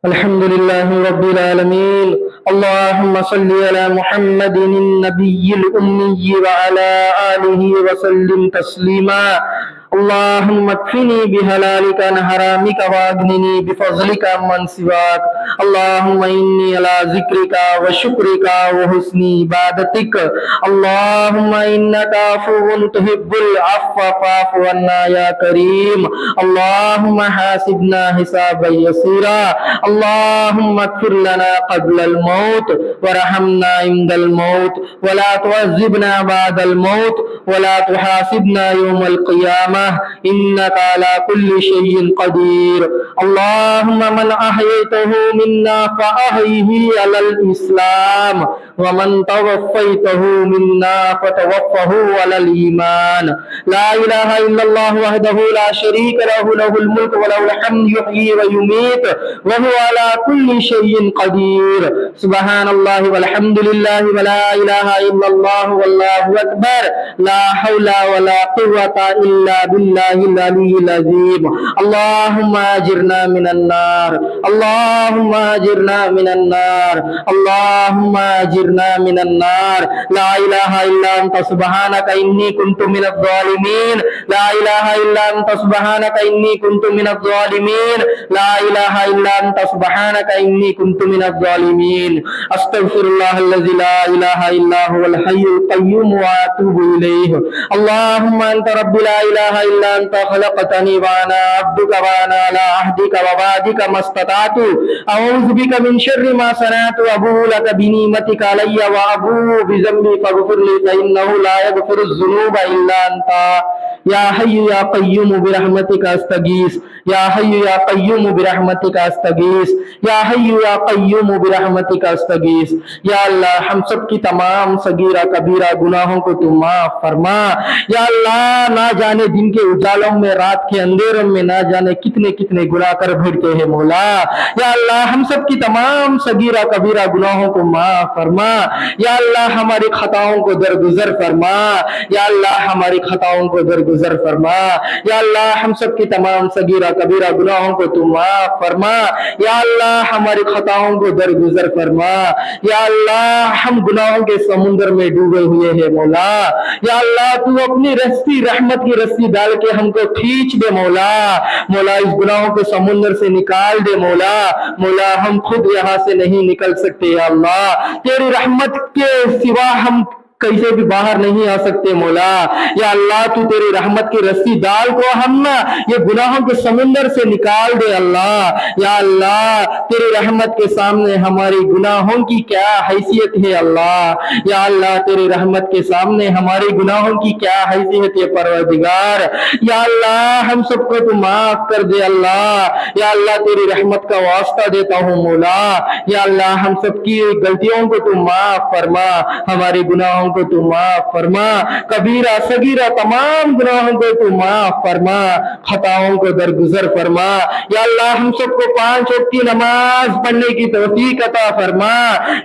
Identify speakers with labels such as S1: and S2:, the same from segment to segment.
S1: الحمد لله رب العالمين. اللهم صل على محمد النبي الأمي وعلى آله وسلم تسليما. اللهم اكفني بحلالك عن حرامك واغنني بفضلك عمن سواك. اللهم إني على ذكرك وشكرك وحسن عبادتك. اللهم إنك عفو تحب العفو فاعف عنا يا كريم. اللهم حاسبنا حسابا يسيرا. اللهم اغفر لنا قبل الموت وارحمنا عند الموت ولا تعذبنا بعد الموت ولا تحاسبنا يوم القيامة إنك على كل شيء قدير. اللهم من أحييته منا فأحيه على الإسلام ومن توفيته منا فتوفه على الإيمان. لا إله إلا الله وحده لا شريك له له الملك وله الحمد يحيي ويميت وهو على كل شيء قدير. سبحان الله والحمد لله ولا إله إلا الله والله أكبر. لا حول ولا قوة إلا بالله العلي العظيم. اللهم أجرنا من النار. اللهم أجرنا من النار. اللهم أجرنا من النار. لا إله إلا أنت سبحانك إني كنت من الظالمين. لا إله إلا أنت سبحانك إني كنت من الظالمين. لا إله إلا أنت سبحانك إني كنت من الظالمين. أستغفر الله الذي لا إله إلا هو الحي القيوم وأتوب إليه. اللهم أنت رب لا إله إلا أنت خلقتني وأنا عبدك وأنا على عهدك ووعدك ما استطعت أعوذ بك من شر ما صنعت وأبوء لك بنعمتك علي وأبوء بذنبي فاغفر لي فإنه لا يغفر الذنوب إلا أنت. يا حي يا قيوم برحمتك أستغيث. يا حي يا قيوم برحمتك أستغيث. يا حي يا قیوم برحمتک استغیث. یا اللہ ہم سب کی تمام صغیرہ کبیرہ گناہوں کو تو معاف فرما. یا اللہ نہ جانے دن کے اجالوں میں رات کے اندھیروں میں نہ جانے کتنے کتنے گناہ کر بھیڑتے ہیں مولا. یا اللہ ہم سب کی تمام صغیرہ کبیرہ گناہوں کو معاف فرما. یا اللہ ہماری خطاؤں کو درگزر فرما. یا اللہ ہماری خطاؤں کو درگزر فرما. یا اللہ ہم سب کی تمام صغیرہ کبیرہ گناہوں کو تو معاف فرما. یا اللہ ہماری خطاؤں کو درگزر فرما. یا اللہ ہم گناہوں کے سمندر میں ڈوبے ہوئے ہیں مولا. یا اللہ تو اپنی رسی رحمت کی رسی ڈال کے ہم کو کھینچ دے مولا. مولا اس گناہوں کے سمندر سے نکال دے مولا. مولا ہم خود یہاں سے نہیں نکل سکتے. یا اللہ تیری رحمت کے سوا ہم کیسے بھی باہر نہیں آ سکتے مولا. یا اللہ تو تیری رحمت کی رسی ڈال کو ہم نا یہ گناہوں کے سمندر سے نکال دے اللہ. یا اللہ تیری رحمت کے سامنے ہماری گناہوں کی کیا حیثیت ہے اللہ. یا اللہ تیری رحمت کے سامنے ہماری گناہوں کی کیا حیثیت ہے پروردگار. یا اللہ ہم سب کو تو معاف کر دے اللہ. یا اللہ تیری رحمت کا واسطہ دیتا ہوں مولا. یا اللہ ہم سب کی غلطیوں کو تو معاف فرما. ہماری گناہوں کو تو معاف فرما. کبیرہ صغیرہ تمام گناہوں کو تو معاف فرما. خطاؤں کو درگزر فرما. یا اللہ ہم سب کو 5 وقت کی نماز پڑھنے کی توفیق عطا فرما.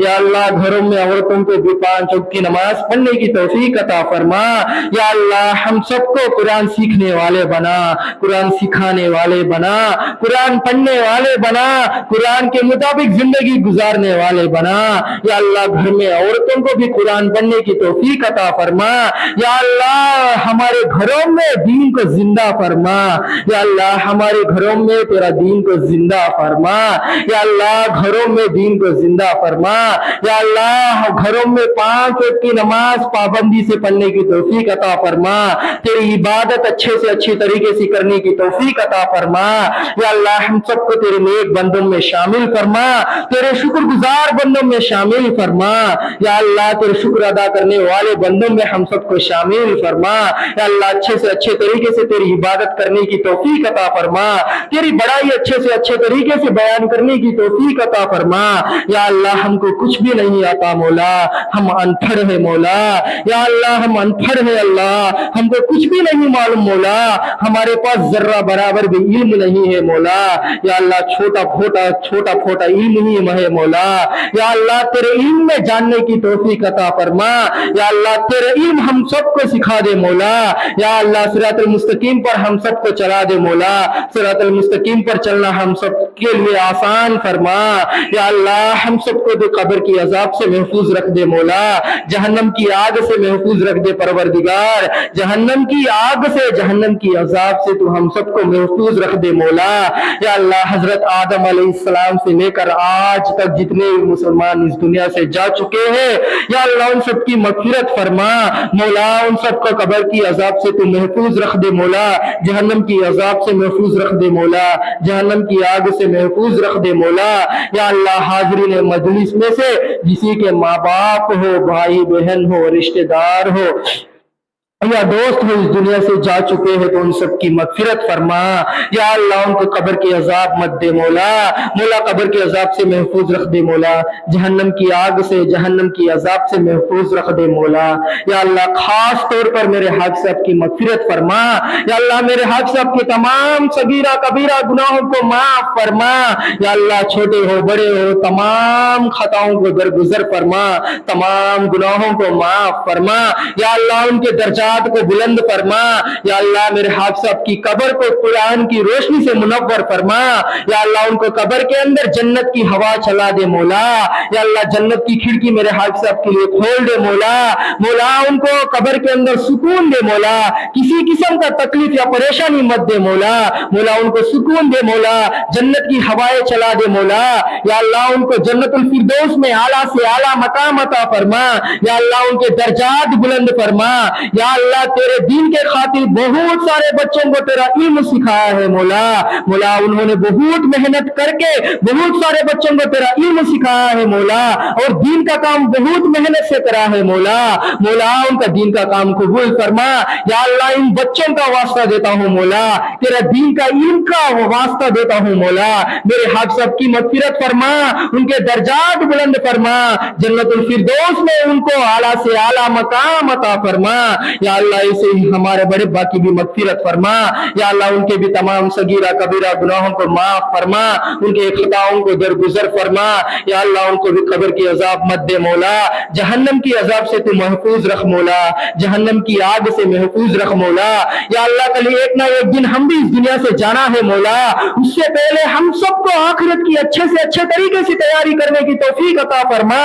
S1: یا اللہ گھروں میں عورتوں کو بھی 5 وقت کی نماز پڑھنے کی توفیق عطا فرما. یا اللہ ہم سب کو قرآن سیکھنے والے بنا. قرآن سکھانے والے بنا. قرآن پڑھنے والے بنا. قرآن کے مطابق زندگی گزارنے والے بنا. یا اللہ گھر میں عورتوں کو بھی قرآن پڑھنے کی توفیق عطا فرما. یا اللہ ہمارے گھروں میں دین کو زندہ فرما. یا اللہ ہمارے گھروں میں تیرا دین کو زندہ فرما. یا اللہ گھروں میں دین کو زندہ فرما. یا اللہ گھروں میں 5 وقت کی نماز پابندی سے پڑھنے کی توفیق عطا فرما. تیری عبادت اچھے سے اچھی طریقے سے کرنے کی توفیق عطا فرما. یا اللہ ہم سب کو تیرے نیک بندوں میں شامل فرما. تیرے شکر گزار بندوں میں شامل فرما. یا اللہ تیرے شکر ادا کرنے والے بندوں میں ہم سب کو شامل فرما. یا اللہ اچھے سے اچھے طریقے سے تیری عبادت کرنے کی توفیق عطا فرما. تیری بڑائی اچھے سے اچھے طریقے سے بیان کرنے کی توفیق عطا فرما. یا اللہ ہم کو کچھ بھی نہیں آتا مولا. ہم انپڑھ ہیں مولا. یا اللہ ہم انپڑھ ہیں اللہ. ہم کو کچھ بھی نہیں معلوم مولا. ہمارے پاس ذرہ برابر بھی علم نہیں ہے مولا. یا اللہ چھوٹا پھوٹا علم ہی ہے مولا. یا اللہ تیرے علم میں جاننے کی توفیق عطا فرما. یا اللہ تیرا علم ہم سب کو سکھا دے مولا، یا اللہ صراط المستقیم پر ہم سب کو چلا دے مولا، صراط المستقیم پر چلنا ہم سب کے لیے آسان فرما، یا اللہ ہم سب کو تو قبر کی عذاب سے محفوظ رکھ دے مولا، جہنم کی آگ سے محفوظ رکھ دے پروردگار، جہنم کی آگ سے، جہنم کی عذاب سے تو ہم سب کو محفوظ رکھ دے مولا، یا اللہ حضرت آدم علیہ السلام سے لے کر آج تک جتنے مسلمان اس دنیا سے جا چکے ہیں یا اللہ ان سب کی مغفرت فرما مولا، ان سب کو قبر کی عذاب سے تو محفوظ رکھ دے مولا، جہنم کی عذاب سے محفوظ رکھ دے مولا، جہنم کی آگ سے محفوظ رکھ دے مولا، یا اللہ حاضرین مجلس میں سے کسی کے ماں باپ ہو، بھائی بہن ہو، رشتہ دار ہو یا دوست ہو اس دنیا سے جا چکے ہیں تو ان سب کی مغفرت فرما، یا اللہ ان کو قبر کی عذاب مت دے مولا، مولا قبر کے عذاب سے محفوظ رکھ دے مولا، جہنم کی آگ سے، جہنم کی عذاب سے محفوظ رکھ دے مولا، یا اللہ خاص طور پر میرے حاج صاحب کی مغفرت فرما، یا اللہ میرے حاج صاحب کے تمام صغیرہ کبیرہ گناہوں کو معاف فرما، یا اللہ چھوٹے ہو بڑے ہو تمام خطاؤں کو درگزر فرما، تمام گناہوں کو معاف فرما، یا اللہ ان کے درجات کو بلند فرما، یا اللہ میرے حاج صاحب کی قبر کو قرآن کی روشنی سے منور فرما، یا اللہ ان کو قبر کے اندر جنت کی ہوا چلا دے مولا، یا اللہ جنت کی کھڑکی میرے حاج صاحب کے لیے کھول دے مولا، مولا ان کو قبر کے اندر سکون دے مولا، کسی قسم کا تکلیف یا پریشانی مت دے مولا، مولا ان کو سکون دے مولا، جنت کی ہوائیں چلا دے مولا، یا اللہ ان کو جنت الفردوس میں اعلیٰ سے اعلیٰ مقام عطا فرما، یا اللہ ان کے درجات بلند فرما، یا اللہ تیرے دین کے خاطر بہت سارے بچوں کو تیرا علم سکھایا ہے مولا، مولا انہوں نے بہت محنت کر کے بہت سارے بچوں کو تیرا علم سکھایا ہے مولا، اور دین کا کام بہت محنت سے کرا ہے مولا، مولا ان کا دین کا کام قبول فرما، یا اللہ ان بچوں کا واسطہ دیتا ہوں مولا، تیرا دین کا علم کا واسطہ دیتا ہوں مولا، میرے حاج صاحب کی مغفرت فرما، ان کے درجات بلند فرما، جنت الفردوس میں ان کو اعلیٰ سے اعلیٰ مقام عطا فرما، یا اللہ اسے ہمارے بڑے باقی بھی مغفرت فرما، یا اللہ ان کے بھی تمام صغیرہ کبیرہ گناہوں کو معاف فرما، ان کے خطاؤں کو درگزر فرما، یا اللہ ان کو بھی قبر کی عذاب مت دے مولا، جہنم کی عذاب سے تو محفوظ رکھ مولا، جہنم کی آگ سے محفوظ رکھ مولا، یا اللہ کل ایک نہ ایک دن ہم بھی اس دنیا سے جانا ہے مولا، اس سے پہلے ہم سب کو آخرت کی اچھے سے اچھے طریقے سے تیاری کرنے کی توفیق عطا فرما،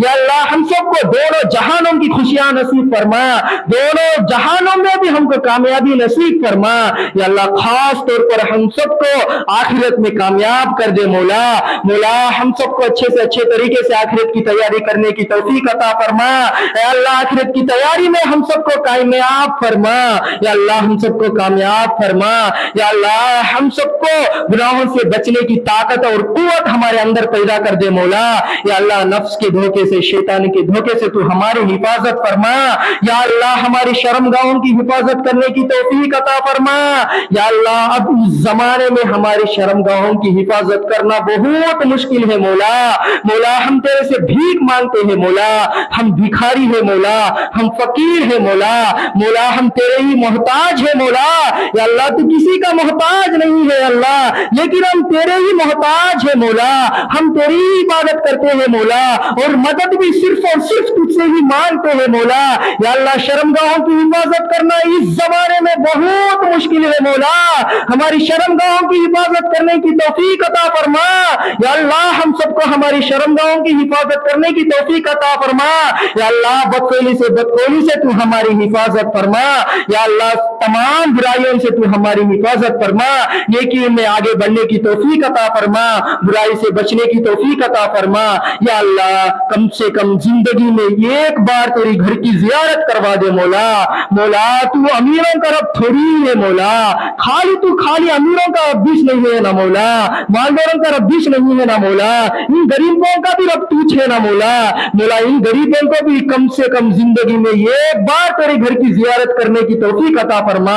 S1: یا اللہ ہم سب کو دونوں جہانوں کی خوشیاں نصیب فرما، دونوں جہانوں میں بھی ہم کو کامیابی نصیب فرما، یا اللہ خاص طور پر ہم سب کو آخرت میں کامیاب کر دے مولا، مولا ہم سب کو اچھے سے اچھے طریقے سے آخرت کی تیاری کرنے کی توفیق عطا فرما، اے اللہ آخرت کی تیاری میں ہم سب کو کامیاب فرما، یا اللہ ہم سب کو کامیاب فرما، یا اللہ ہم سب کو گناہوں سے بچنے کی طاقت اور قوت ہمارے اندر پیدا کر دے مولا، یا اللہ نفس کے دھوکے سے، شیطان کے دھوکے سے تو ہماری حفاظت فرما، یا اللہ ہماری شرمگاہوں کی حفاظت کرنے کی توفیق عطا فرما، یا اللہ اب اس زمانے میں ہماری شرمگاہوں کی حفاظت کرنا بہت مشکل ہے مولا، مولا ہم تیرے سے بھیک مانگتے ہیں مولا، ہم بھکاری ہیں مولا، ہم فقیر ہیں مولا، مولا ہم تیرے ہی محتاج ہیں مولا، یا اللہ تو کسی کا محتاج نہیں ہے اللہ، لیکن ہم تیرے ہی محتاج ہیں مولا، ہم تیری عبادت کرتے ہیں مولا، اور مدد بھی صرف اور صرف تجھ سے ہی مانگتے ہیں مولا، یا اللہ شرمگاہوں کی حفاظت کرنا اس زمانے میں بہت مشکل ہے مولا، ہماری شرمگاہوں کی حفاظت کرنے کی توفیق عطا فرما، یا اللہ ہم سب کو ہماری شرمگاہوں کی حفاظت کرنے کی توفیق عطا فرما، یا اللہ بدخولی سے بدخولی سے تو ہماری حفاظت فرما، یا اللہ تمام برائیوں سے تو ہماری حفاظت فرما، نیکی میں آگے بڑھنے کی توفیق عطا فرما، برائی سے بچنے کی توفیق عطا فرما، یا اللہ کم سے کم زندگی میں ایک بار تیری گھر کی زیارت کروا دے مولا، مولا تو امیروں کا رب تھوڑی ہے مولا، خالی امیروں کا رب بیش نہیں ہے نا مولا، مالداروں کا رب بیش نہیں ہے نا مولا، ان غریبوں کا بھی رب تو ہے نا مولا، مولا ان غریبوں کو بھی کم سے کم زندگی میں ایک بار تیرے گھر کی زیارت کرنے کی توفیق عطا فرما،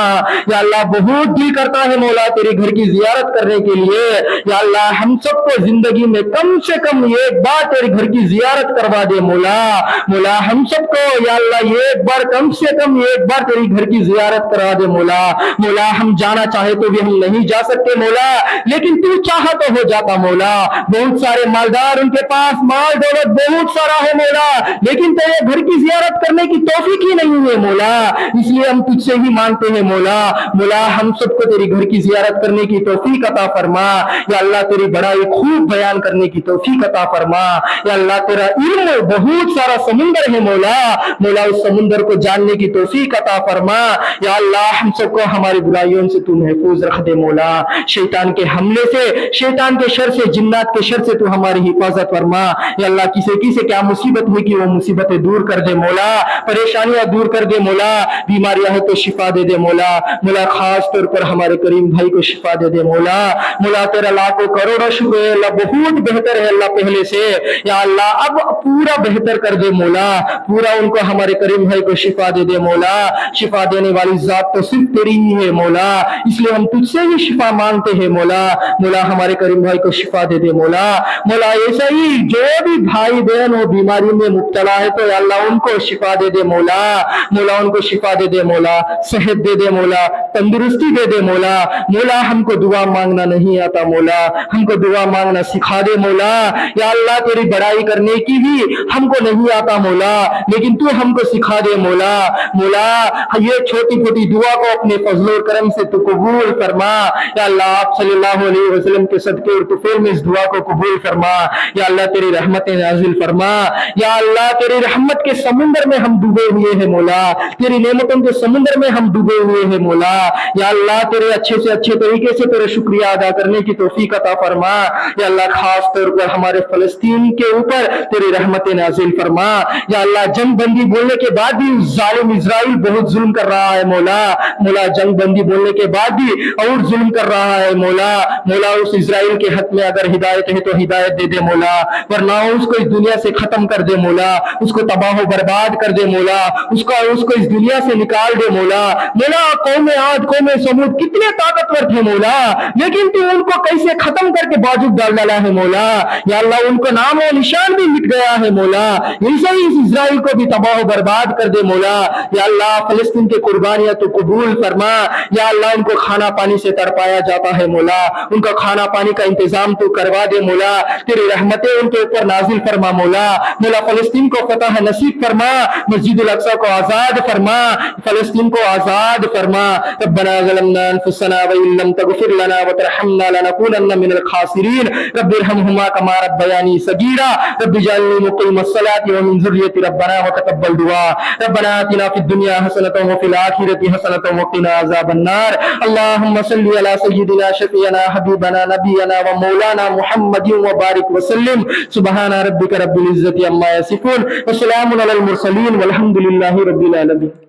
S1: یا اللہ بہت دل کرتا ہے مولا تیرے گھر کی زیارت کرنے کے لیے، یا اللہ ہم سب کو زندگی میں کم سے کم ایک بار تیرے گھر کی زیارت کروا دے مولا، مولا ہم سب کو یا اللہ ایک بار کم سے کم ایک بار تیری گھر کی زیارت کرا دے مولا، مولا ہم جانا چاہے تو بھی ہم نہیں جا سکتے مولا، لیکن تو چاہا تو ہو جاتا مولا، بہت سارے مالدار ان کے پاس مال دولت بہت سارا ہے مولا، لیکن تیرے گھر کی زیارت کرنے کی توفیق ہی نہیں ہے مولا، اس لیے ہم تجھ سے ہی مانتے ہیں مولا۔ مولا ہم سب کو تیری گھر کی زیارت کرنے کی توفیق عطا فرما، یا اللہ تیری بڑائی خوب بیان کرنے کی توفیق عطا فرما، یا اللہ تیرا علم بہت سارا سمندر ہے مولا، مولا اس سمندر کو جاننے کی توفیق عطا فرما، یا اللہ ہم سب کو ہماری برائیوں سے تو محفوظ رکھ دے مولا، شیطان کے حملے سے، شیطان کے شر سے، جنات کے شر سے تو ہماری حفاظت فرما، یا اللہ کسی سے کیا مصیبت ہوئی کہ وہ مصیبتیں دور کر دے مولا، پریشانیاں دور کر دے مولا، بیماریاں ہے تو شفا دے دے مولا، مولا خاص طور پر ہمارے کریم بھائی کو شفا دے دے مولا، مولا تیرا لاکھوں کروڑوں شکر ہے اللہ، بہت بہتر ہے اللہ پہلے سے، یا اللہ اب پورا بہتر کر دے مولا، پورا ان کو ہمارے کریم بھائی کو شفا دے دے مولا، شفا دینے والی ذات تو صرف تیری ہی ہے مولا، اس لیے ہم تجھ سے ہی شفا مانگتے ہیں مولا، مولا ہمارے کریم بھائی کو شفا دے دے مولا، مولا ایسا ہی جو بھی بھائی بہن وہ بیماری میں مبتلا ہے تو یا اللہ ان کو شفا دے دے مولا، مولا ان کو شفا دے دے مولا، صحت دے دے مولا، تندرستی دے دے مولا، مولا ہم کو دعا مانگنا نہیں آتا مولا، ہم کو دعا مانگنا سکھا دے مولا، یا اللہ تیری بڑائی کرنے کی بھی ہم کو نہیں آتا مولا، لیکن تو ہم کو سکھا دے مولا، مولا یہ چھوٹی چھوٹی دعا کو اپنے فضل و کرم سے تو قبول فرما، یا اللہ آپ صلی اللہ علیہ وسلم کے صدقے اور طفیل میں اس دعا کو قبول فرما، یا اللہ تیری رحمت نازل فرما، یا اللہ تیری رحمت کے سمندر میں ہم ڈوبے ہوئے ہیں مولا، تیری نعمتوں کے سمندر میں ہم ڈوبے ہوئے ہیں مولا، یا اللہ تیرے اچھے سے اچھے طریقے سے تیرے شکریہ ادا کرنے کی توفیق عطا فرما، یا اللہ خاص طور پر ہمارے فلسطین کے اوپر تیری رحمت نازل فرما، یا اللہ جنگ بندی بولنے کے بعد بھی ظالم اسرائیل بہت ظلم کر رہا ہے مولا، مولا جنگ بندی بولنے کے بعد بھی اور ظلم کر رہا ہے مولا، مولا اس اسرائیل کے حق میں اگر ہدایت ہے تو ہدایت دے دے مولا، ورنہ اس کو اس دنیا سے ختم کر دے مولا، اس کو تباہ و برباد کر دے مولا، اس کو اس دنیا سے نکال دے مولا، مولا قوم عاد قوم سمود کتنے طاقتور تھے مولا، لیکن تو ان کو کیسے ختم کر کے بازو ڈال ڈالا ہے مولا، یا اللہ ان کو نام و نشان بھی مٹ گیا ہے مولا، ایسے ہی اس اسرائیل کو بھی تباہ و برباد کر دے مولا، یا اللہ فلسطین کے قربانیاں تو قبول فرما، یا اللہ ان کو کھانا پانی سے تڑپایا جاتا ہے مولا، ان کو کھانا پانی کا انتظام تو کروا دے مولا، تیری رحمتیں ان کے اوپر نازل فرما مولا، مولا فلسطین کو فتح نصیب فرما، مسجد الاقصی کو آزاد فرما، فلسطین کو آزاد فرما، ربنا ظلمنا انفسنا وان لم تغفر لنا وترحمنا لنكونن من الخاسرین، رب ارحمهما كما ربياني صغيرا، رب اجعلني مقيم الصلاة ومن ذريتي ربنا وتقبل دعاء، ربنا آتنا في الدنيا حسنة وفي الآخرة حسنة وقنا عذاب النار، اللهم صل على سيدنا شفيعنا حبيبنا نبينا ومولانا محمد وبارك وسلم، سبحان ربك رب العزة عما يصفون وسلام على المرسلين والحمد لله رب العالمين۔